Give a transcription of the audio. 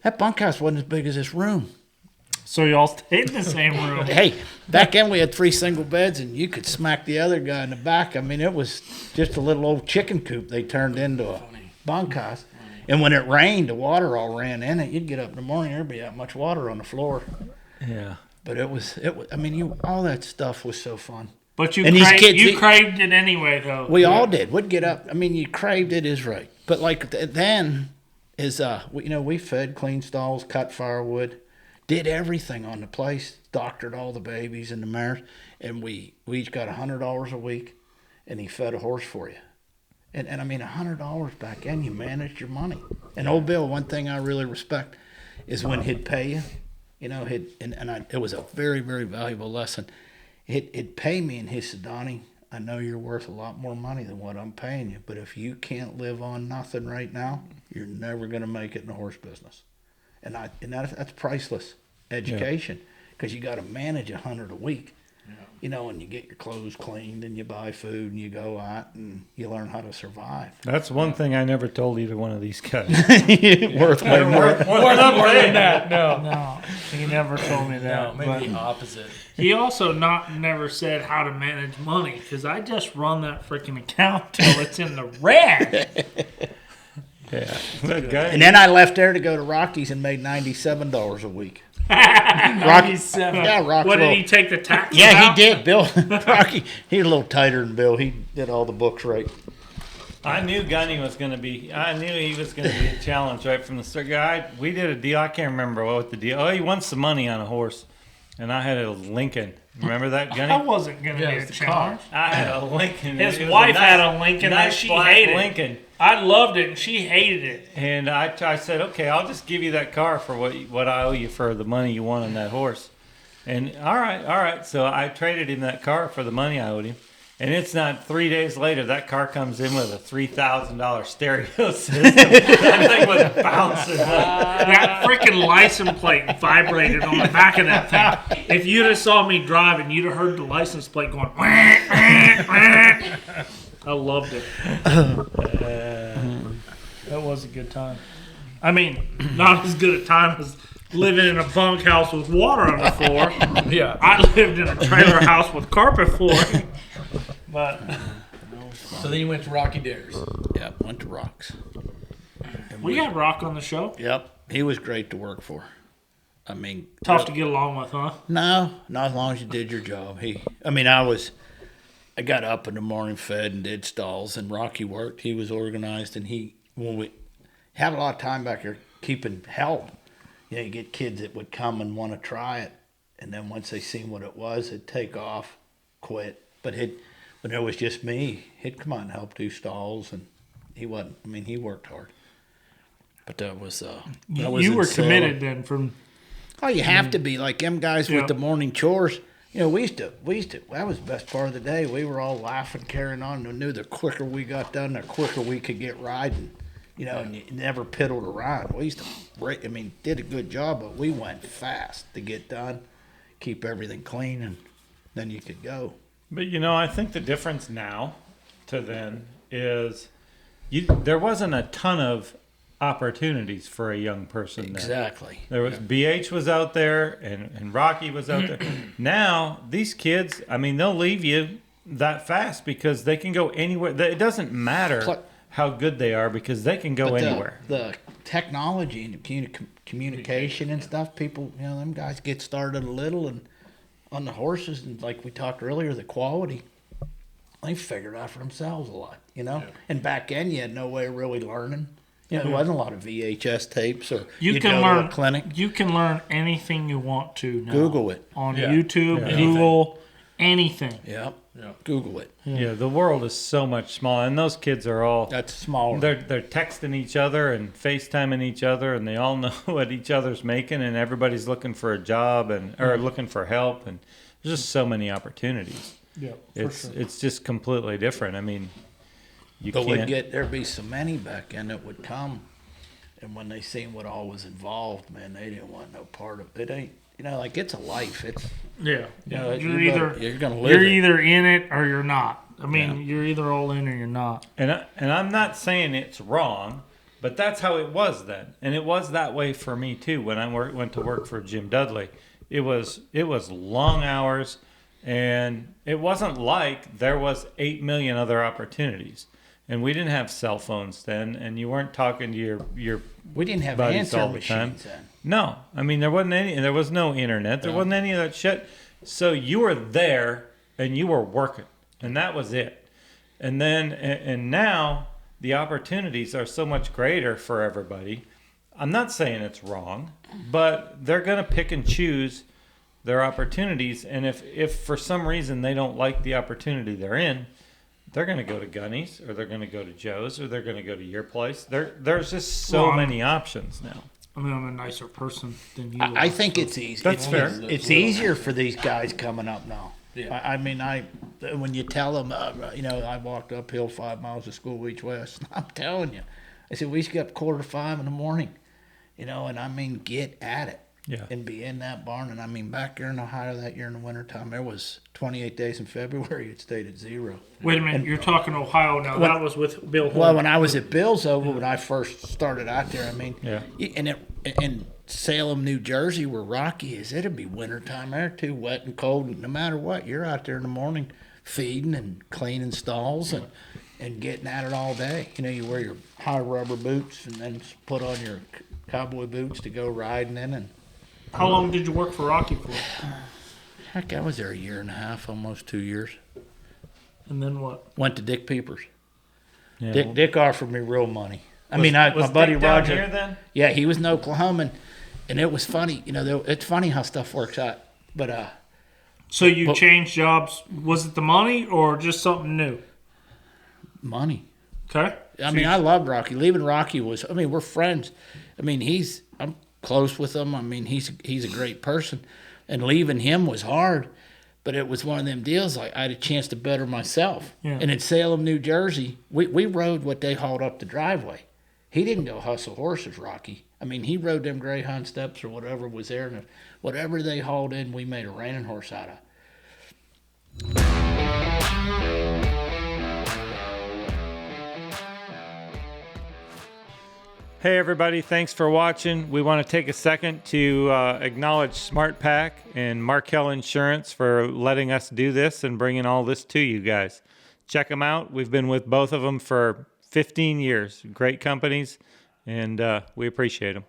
That bunkhouse wasn't as big as this room. So y'all stayed in the same room. Hey, back then we had 3 single beds, and you could smack the other guy in the back. I mean, it was just a little old chicken coop they turned into a bunkhouse. And when it rained, the water all ran in it. You'd get up in the morning, there'd be that much water on the floor. Yeah. But it was. I mean, all that stuff was so fun. But you, And these kids, you craved it anyway, though. We all did. We'd get up. I mean, you craved it is right. But like then is we fed, cleaned stalls, cut firewood, did everything on the place, doctored all the babies and the mares, and we each got $100 a week, and he fed a horse for you. And I mean, $100 back then, you managed your money. And old Bill, one thing I really respect is when he'd pay you, it was a very, very valuable lesson. It'd pay me, and he said, Donnie, I know you're worth a lot more money than what I'm paying you, but if you can't live on nothing right now, you're never going to make it in the horse business. And that's priceless education, because you got to manage $100 a week. And you get your clothes cleaned, and you buy food, and you go out, and you learn how to survive. That's one thing I never told either one of these guys. Worth way more than that. No, he never told me that. No, maybe the opposite. He also never said how to manage money, because I just run that freaking account till it's in the red. Yeah, that guy. And then I left there to go to Rockies and made $97 a week. 97. Yeah, Rocky. What, did he take the taxes Yeah, out? he did. Bill, Rocky, he's a little tighter than Bill. He did all the books right. I knew Gunny was going to be. I knew he was going to be a challenge right from the start. We did a deal. I can't remember what the deal. Oh, he won some money on a horse, and I had a Lincoln. Remember that, Gunny? I wasn't going to be a challenge. I had a Lincoln. His wife had a Lincoln, and nice she black hated Lincoln. it. I loved it, and she hated it. And I said, okay, I'll just give you that car for what I owe you for the money you won on that horse. And all right. So I traded him that car for the money I owed him. And it's not 3 days later, that car comes in with a $3,000 stereo system. That thing was bouncing. That freaking license plate vibrated on the back of that thing. If you'd have saw me driving, you'd have heard the license plate going. I loved it. That was a good time. I mean, not as good a time as living in a bunkhouse with water on the floor. Yeah. I lived in a trailer house with carpet floor. But So then you went to Rocky Dares. Yep, went to Rocks. we had Rock on the show. Yep, he was great to work for. I mean, Tough to get along with, huh? no, not as long as you did your job. I got up in the morning, fed and did stalls, and Rocky worked. He was organized, and when we had a lot of time back there keeping help. You get kids that would come and want to try it, and then once they seen what it was, they'd take off, quit. But when there was just me, he'd come out and help do stalls, and he wasn't. I mean, he worked hard. But that was You were committed then from. Oh, you have to be like them guys Yeah. with the morning chores. We used to. That was the best part of the day. We were all laughing, carrying on. And knew the quicker we got done, the quicker we could get riding. And you never piddled around. We used to. Did a good job, but we went fast to get done, keep everything clean, and then you could go. But I think the difference now to then is there wasn't a ton of opportunities for a young person. Exactly. There was BH was out there and Rocky was out there. Now these kids, they'll leave you that fast because they can go anywhere. It doesn't matter how good they are because they can go anywhere. The technology and the communication and stuff, people, them guys get started a little and on the horses, and like we talked earlier, the quality, they figured out for themselves a lot, Yeah. And back then, you had no way of really learning. There wasn't a lot of VHS tapes, or You you'd can go learn to a clinic. You can learn anything you want to now. Google it. On YouTube, Google, anything. Yep. Google it. Yeah, the world is so much smaller, and those kids are all That's smaller. they're texting each other and FaceTiming each other, and they all know what each other's making, and everybody's looking for a job or looking for help, and there's just so many opportunities. Yeah, It's just completely different. There'd be so many back then that would come, and when they seen what all was involved, man, they didn't want no part of it. Ain't it's a life. It's Yeah. you're gonna live You're it. either in it or you're not. You're either all in or you're not. And I'm not saying it's wrong, But that's how it was then, and it was that way for me too when I went to work for Jim Dudley. It was long hours, and it wasn't like there was 8 million other opportunities. And we didn't have cell phones then, and you weren't talking to your We didn't have buddies answer all the time. machines then. No, I mean there wasn't any, and there was no internet. There wasn't any of that shit. So you were there, and you were working, and that was it. And then, and now the opportunities are so much greater for everybody. I'm not saying it's wrong, but they're gonna pick and choose their opportunities, and if for some reason they don't like the opportunity they're in, they're going to go to Gunny's, or they're going to go to Joe's, or they're going to go to your place. There's just so many options now. I mean, I'm a nicer person than you. I think it's easy. That's fair. It's easier for these guys coming up now. Yeah. I mean, when you tell them, I walked uphill 5 miles to school each way. I'm telling you, I said we used to get up 4:45 in the morning, and I mean, get at it. Yeah. And be in that barn. And I mean, back there in Ohio that year in the wintertime, there was 28 days in February, it stayed at 0. Wait a minute, you're talking Ohio now. That was with Bill Holmes. Well, when I was at Bill's when I first started out there, I mean, Yeah. and in Salem, New Jersey, where Rocky is, it'd be wintertime there too, wet and cold. And no matter what, you're out there in the morning feeding and cleaning stalls and getting at it all day. You wear your high rubber boots and then put on your cowboy boots to go riding in. And How long did you work for Rocky for? heck, I was there a year and a half, almost 2 years. And then what? Went to Dick Peepers. Yeah. Dick offered me real money. Was my buddy Dick down Roger. here then? Yeah, he was in Oklahoma, and it was funny. It's funny how stuff works out. But So you changed jobs. Was it the money or just something new? money. Okay. I mean, I loved Rocky. Leaving Rocky was. I mean, we're friends. I mean, I'm close with him. I mean, he's a great person, and leaving him was hard. But it was one of them deals. Like I had a chance to better myself. Yeah. And in Salem, New Jersey, we rode what they hauled up the driveway. He didn't go hustle horses, Rocky. I mean, he rode them Greyhound steps or whatever was there, and whatever they hauled in, we made a reining horse out of. Hey everybody, thanks for watching. We want to take a second to acknowledge SmartPack and Markel Insurance for letting us do this and bringing all this to you guys. Check them out. We've been with both of them for 15 years. Great companies, and we appreciate them.